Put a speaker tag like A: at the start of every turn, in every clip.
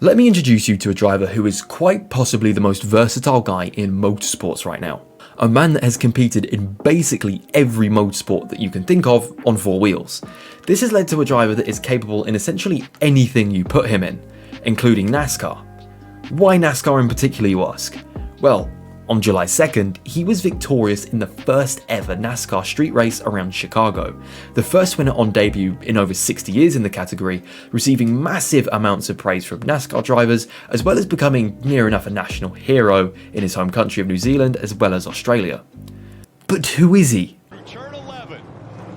A: Let me introduce you to a driver who is quite possibly the most versatile guy in motorsports right now. A man that has competed in basically every motorsport that you can think of on four wheels. This has led to a driver that is capable in essentially anything you put him in, including NASCAR. Why NASCAR in particular, you ask? Well, on July 2nd, he was victorious in the first ever NASCAR street race around Chicago, the first winner on debut in over 60 years in the category, receiving massive amounts of praise from NASCAR drivers, as well as becoming near enough a national hero in his home country of New Zealand as well as Australia. But who is he?
B: Turn 11,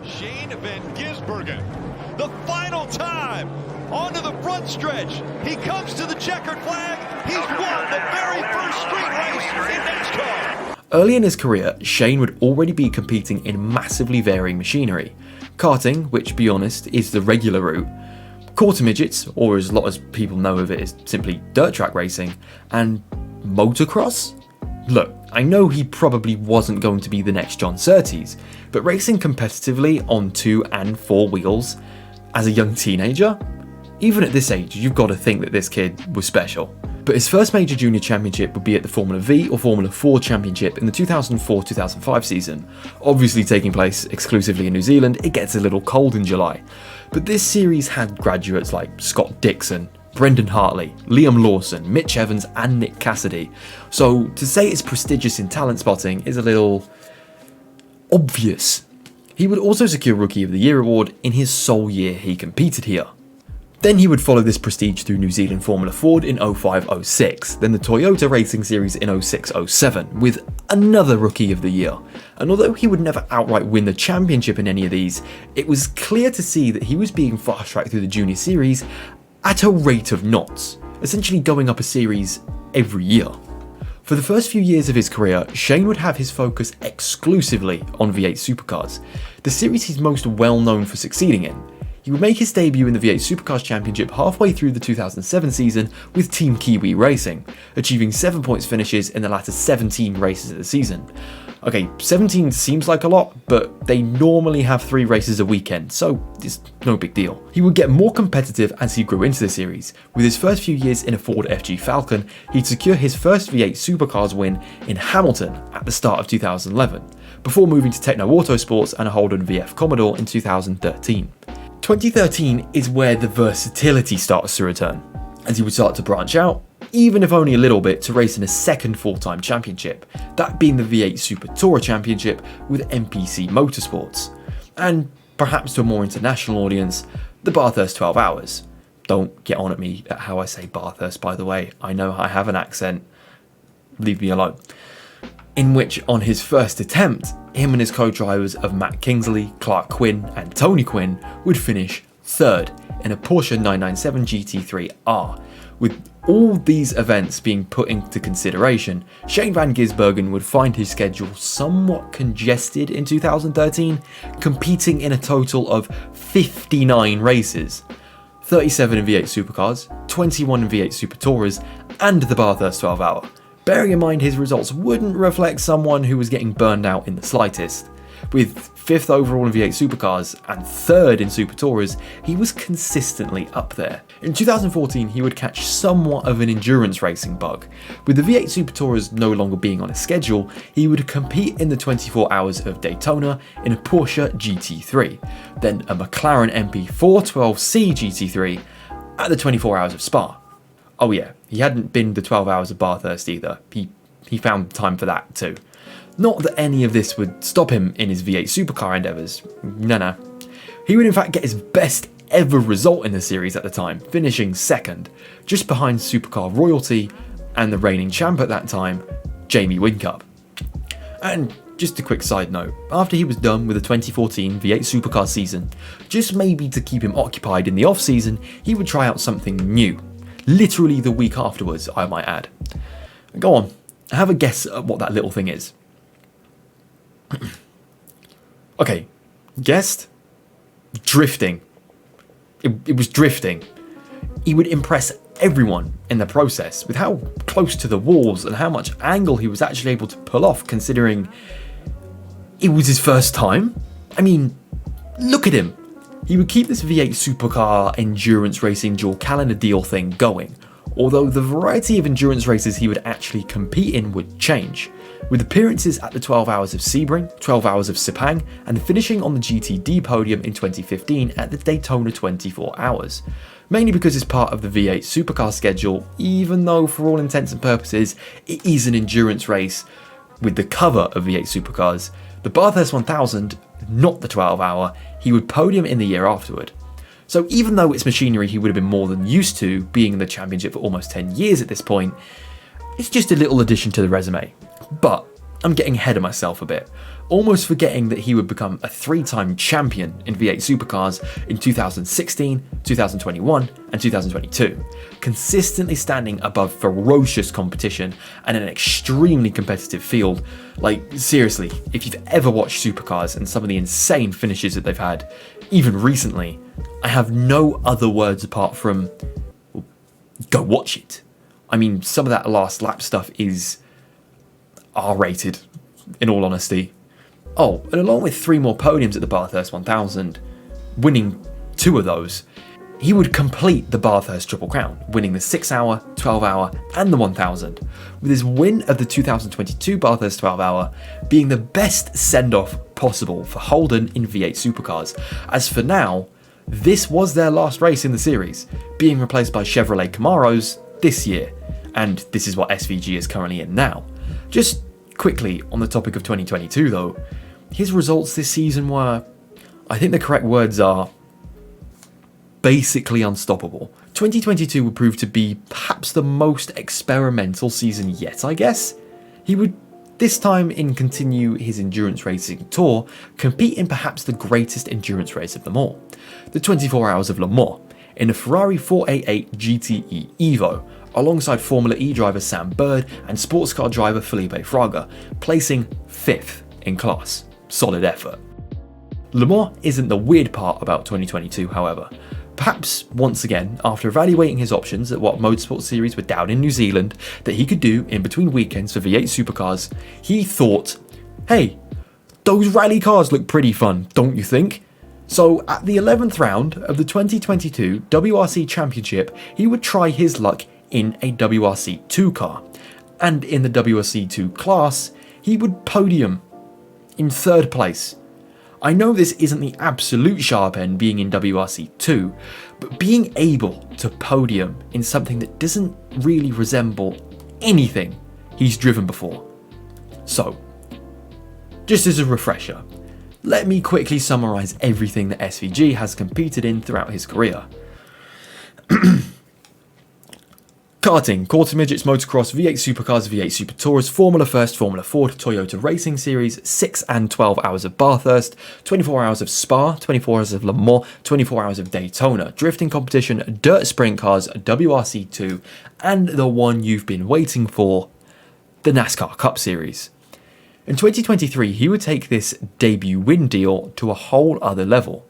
B: Shane van Gisbergen, the final time, onto the front stretch, he comes to the checkered flag, he's won the very first street race in NASCAR.
A: Early in his career, Shane would already be competing in massively varying machinery. Karting, which, be honest, is the regular route, quarter midgets, or as a lot of people know of it as simply dirt track racing, and motocross? Look, I know he probably wasn't going to be the next John Surtees, but racing competitively on 2 and 4 wheels as a young teenager? Even at this age, you've got to think that this kid was special. But his first major junior championship would be at the Formula V or Formula 4 championship in the 2004-2005 season. Obviously taking place exclusively in New Zealand, it gets a little cold in July. But this series had graduates like Scott Dixon, Brendan Hartley, Liam Lawson, Mitch Evans and Nick Cassidy. So to say it's prestigious in talent spotting is a little obvious. He would also secure Rookie of the Year award in his sole year he competed here. Then he would follow this prestige through New Zealand Formula Ford in 05-06, then the Toyota Racing Series in 06-07, with another Rookie of the Year. And although he would never outright win the championship in any of these, it was clear to see that he was being fast-tracked through the Junior Series at a rate of knots, essentially going up a series every year. For the first few years of his career, Shane would have his focus exclusively on V8 Supercars, the series he's most well known for succeeding in. He would make his debut in the V8 Supercars Championship halfway through the 2007 season with Team Kiwi Racing, achieving 7 points finishes in the latter 17 races of the season. Okay, 17 seems like a lot, but they normally have 3 races a weekend, so it's no big deal. He would get more competitive as he grew into the series. With his first few years in a Ford FG Falcon, he'd secure his first V8 Supercars win in Hamilton at the start of 2011, before moving to Techno Autosports and a Holden VF Commodore in 2013. 2013 is where the versatility starts to return, as he would start to branch out, even if only a little bit, to race in a second full-time championship, that being the V8 Super Tourer Championship with MPC Motorsports, and perhaps to a more international audience, the Bathurst 12 Hours. Don't get on at me at how I say Bathurst, by the way, I know I have an accent, leave me alone. In which, on his first attempt, him and his co-drivers of Matt Kingsley, Clark Quinn and Tony Quinn would finish third in a Porsche 997 GT3R. With all these events being put into consideration, Shane van Gisbergen would find his schedule somewhat congested in 2013, competing in a total of 59 races. 37 in V8 Supercars, 21 in V8 Super Tourers and the Bathurst 12 Hour. Bearing in mind his results wouldn't reflect someone who was getting burned out in the slightest. With 5th overall in V8 Supercars and 3rd in Super Tourers, he was consistently up there. In 2014, he would catch somewhat of an endurance racing bug. With the V8 Super Tourers no longer being on a schedule, he would compete in the 24 Hours of Daytona in a Porsche GT3, then a McLaren MP412C GT3 at the 24 Hours of Spa. Oh yeah, he hadn't been the 12 Hours of Bathurst either. He found time for that too. Not that any of this would stop him in his V8 Supercar endeavours. No. He would in fact get his best ever result in the series at the time, finishing 2nd, just behind Supercar royalty and the reigning champ at that time, Jamie Whincup. And just a quick side note, after he was done with the 2014 V8 Supercar season, just maybe to keep him occupied in the off season, he would try out something new. Literally the week afterwards, I might add. Go on, have a guess at what that little thing is. Okay, guessed? Drifting. It was drifting. He would impress everyone in the process with how close to the walls and how much angle he was actually able to pull off, considering it was his first time. I mean, look at him. He would keep this V8 Supercar endurance racing dual calendar deal thing going, although the variety of endurance races he would actually compete in would change, with appearances at the 12 Hours of Sebring, 12 Hours of Sepang, and finishing on the GTD podium in 2015 at the Daytona 24 Hours. Mainly because it's part of the V8 Supercar schedule, even though for all intents and purposes it is an endurance race with the cover of V8 Supercars. The Bathurst 1000, not the 12 hour, he would podium in the year afterward. So even though it's machinery he would have been more than used to, being in the championship for almost 10 years at this point, it's just a little addition to the resume. But I'm getting ahead of myself a bit, almost forgetting that he would become a 3-time champion in V8 Supercars in 2016, 2021 and 2022, consistently standing above ferocious competition and an extremely competitive field. Like, seriously, if you've ever watched Supercars and some of the insane finishes that they've had, even recently, I have no other words apart from, well, go watch it. I mean, some of that last lap stuff is R-rated, in all honesty. Oh, and along with 3 more podiums at the Bathurst 1000, winning 2 of those, he would complete the Bathurst Triple Crown, winning the 6 hour, 12 hour and the 1000, with his win of the 2022 Bathurst 12 hour being the best send-off possible for Holden in V8 Supercars, as for now, this was their last race in the series, being replaced by Chevrolet Camaros this year, and this is what SVG is currently in now. Just quickly on the topic of 2022 though, his results this season were, I think the correct words are, basically unstoppable. 2022 would prove to be perhaps the most experimental season yet, I guess. He would this time continue his endurance racing tour, compete in perhaps the greatest endurance race of them all, the 24 Hours of Le Mans, in a Ferrari 488 GTE Evo, alongside Formula E driver Sam Bird and sports car driver Felipe Fraga, placing 5th in class. Solid effort. Le Mans isn't the weird part about 2022, however. Perhaps, once again, after evaluating his options at what motorsport series were down in New Zealand that he could do in between weekends for V8 Supercars, he thought, hey, those rally cars look pretty fun, don't you think? So at the 11th round of the 2022 WRC Championship, he would try his luck in a WRC2 car, and in the WRC2 class, he would podium in 3rd place. I know this isn't the absolute sharp end being in WRC2, but being able to podium in something that doesn't really resemble anything he's driven before. So, just as a refresher, let me quickly summarise everything that SVG has competed in throughout his career. Karting, Quarter Midgets, Motocross, V8 Supercars, V8 Super Tours, Formula First, Formula Ford, Toyota Racing Series, 6 and 12 hours of Bathurst, 24 hours of Spa, 24 hours of Le Mans, 24 hours of Daytona, drifting competition, dirt sprint cars, WRC2, and the one you've been waiting for, the NASCAR Cup Series. In 2023, he would take this debut win deal to a whole other level.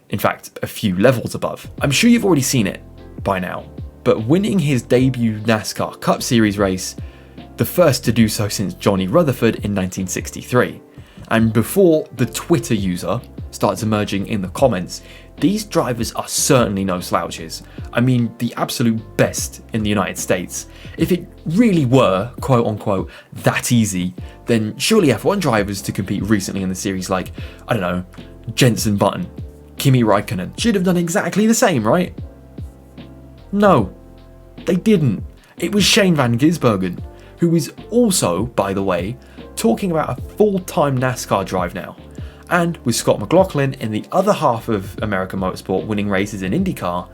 A: In fact, a few levels above. I'm sure you've already seen it by now, but winning his debut NASCAR Cup Series race, the first to do so since Johnny Rutherford in 1963. And before the Twitter user starts emerging in the comments, these drivers are certainly no slouches. I mean, the absolute best in the United States. If it really were, quote unquote, that easy, then surely F1 drivers to compete recently in the series like, I don't know, Jenson Button, Kimi Räikkönen, should have done exactly the same, right? No, they didn't. It was Shane van Gisbergen, who is also, by the way, talking about a full-time NASCAR drive now. And with Scott McLaughlin in the other half of American motorsport winning races in IndyCar,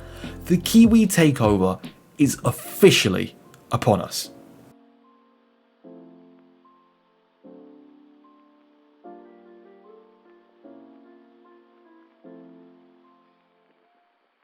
A: the Kiwi takeover is officially upon us.